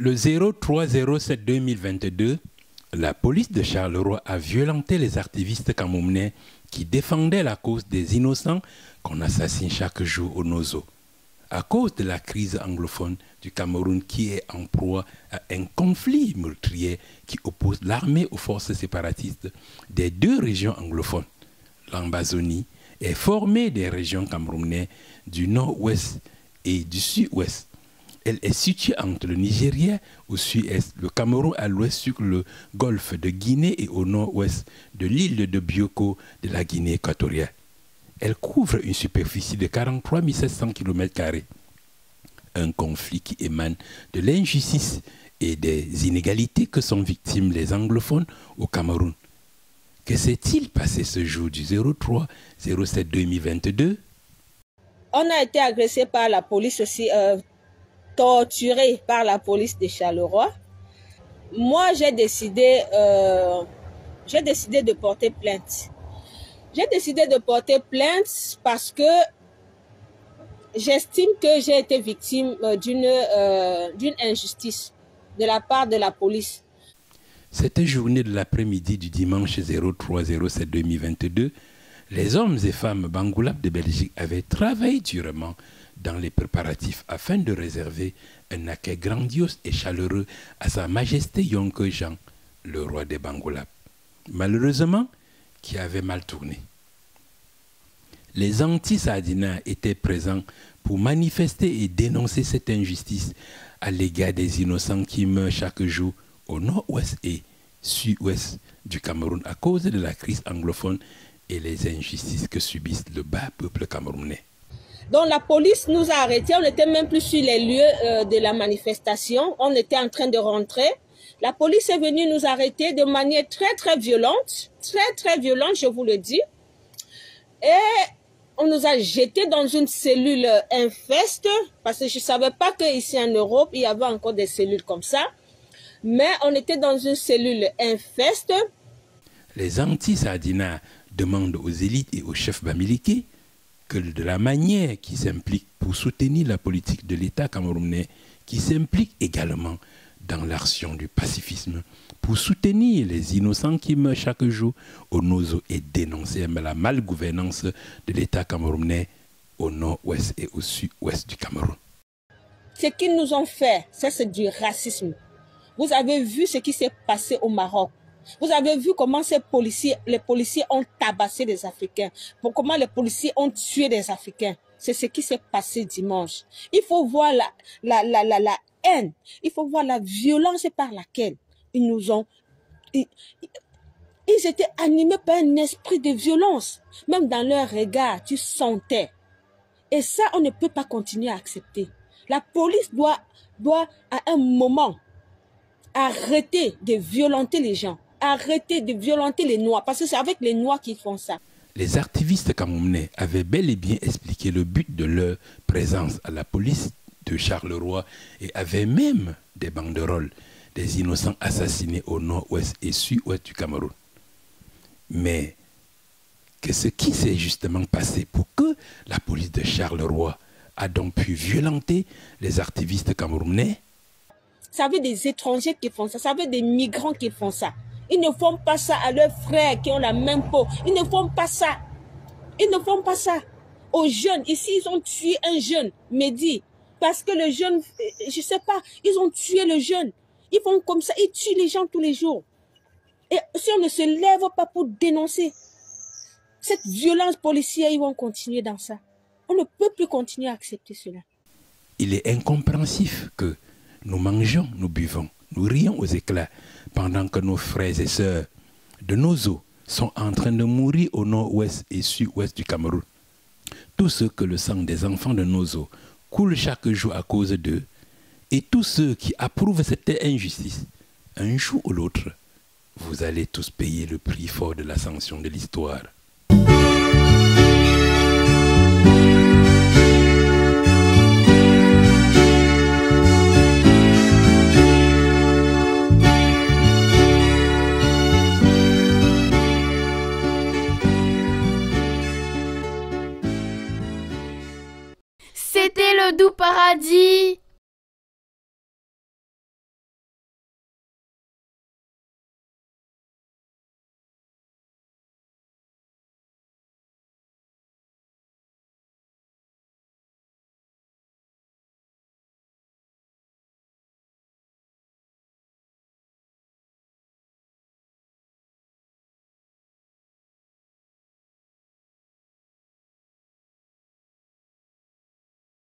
Le 03-07-2022, la police de Charleroi a violenté les activistes camerounais qui défendaient la cause des innocents qu'on assassine chaque jour au Nozo. À cause de la crise anglophone du Cameroun qui est en proie à un conflit meurtrier qui oppose l'armée aux forces séparatistes des deux régions anglophones. L'Ambazonie est formée des régions camerounaises du nord-ouest et du sud-ouest. Elle est située entre le Nigeria au sud-est, le Cameroun à l'ouest sur le golfe de Guinée et au nord-ouest de l'île de Bioko de la Guinée équatoriale. Elle couvre une superficie de 43 700 km². Un conflit qui émane de l'injustice et des inégalités que sont victimes les anglophones au Cameroun. Que s'est-il passé ce jour du 03-07-2022? On a été agressé par la police aussi, torturé par la police de Charleroi. Moi, j'ai décidé de porter plainte. J'ai décidé de porter plainte parce que j'estime que j'ai été victime d'une injustice de la part de la police. Cette journée de l'après-midi du dimanche 03-07-2022, les hommes et femmes Bangoulap de Belgique avaient travaillé durement dans les préparatifs afin de réserver un accueil grandiose et chaleureux à Sa Majesté Yonke Jean, le roi des Bangoulap. Malheureusement, qui avait mal tourné. Les anti-Sardinats étaient présents pour manifester et dénoncer cette injustice à l'égard des innocents qui meurent chaque jour au nord-ouest et sud-ouest du Cameroun à cause de la crise anglophone et les injustices que subissent le bas peuple camerounais. Donc la police nous a arrêtés, on n'était même plus sur les lieux de la manifestation, on était en train de rentrer. La police est venue nous arrêter de manière très violente, très violente, je vous le dis. Et on nous a jetés dans une cellule infeste, parce que je ne savais pas qu'ici en Europe, il y avait encore des cellules comme ça. Mais on était dans une cellule infeste. Les anti-Sardinats demandent aux élites et aux chefs bamiliqués que de la manière qui s'implique pour soutenir la politique de l'État camerounais, qui s'implique également dans l'action du pacifisme, pour soutenir les innocents qui meurent chaque jour au Nozo et dénoncer la malgouvernance de l'État camerounais au nord-ouest et au sud-ouest du Cameroun. Ce qu'ils nous ont fait, c'est du racisme. Vous avez vu ce qui s'est passé au Maroc. Vous avez vu comment les policiers ont tabassé les Africains. Comment les policiers ont tué des Africains. C'est ce qui s'est passé dimanche. Il faut voir la haine. Il faut voir la violence par laquelle ils nous ont... Ils étaient animés par un esprit de violence. Même dans leur regard, tu sentais. Et ça, on ne peut pas continuer à accepter. La police doit à un moment, arrêter de violenter les gens. Arrêter de violenter les Noirs. Parce que c'est avec les Noirs qu'ils font ça. Les activistes camerounais avaient bel et bien expliqué le but de leur présence à la police de Charleroi et avaient même des banderoles des innocents assassinés au nord-ouest et sud-ouest du Cameroun. Mais qu'est-ce qui s'est justement passé pour que la police de Charleroi a donc pu violenter les activistes camerounais? Ça veut des étrangers qui font ça, ça veut des migrants qui font ça. Ils ne font pas ça à leurs frères qui ont la même peau. Ils ne font pas ça. Ils ne font pas ça. Aux jeunes, ici, ils ont tué un jeune, Mehdi. Parce que le jeune, je ne sais pas, ils ont tué le jeune. Ils font comme ça, ils tuent les gens tous les jours. Et si on ne se lève pas pour dénoncer cette violence policière, ils vont continuer dans ça. On ne peut plus continuer à accepter cela. Il est incompréhensif que nous mangeons, nous buvons, nous rions aux éclats pendant que nos frères et sœurs de Nozo sont en train de mourir au nord-ouest et sud-ouest du Cameroun. Tous ceux que le sang des enfants de Nozo coule chaque jour à cause d'eux, et tous ceux qui approuvent cette injustice, un jour ou l'autre, vous allez tous payer le prix fort de la sanction de l'histoire. C'était le Doux Paradis.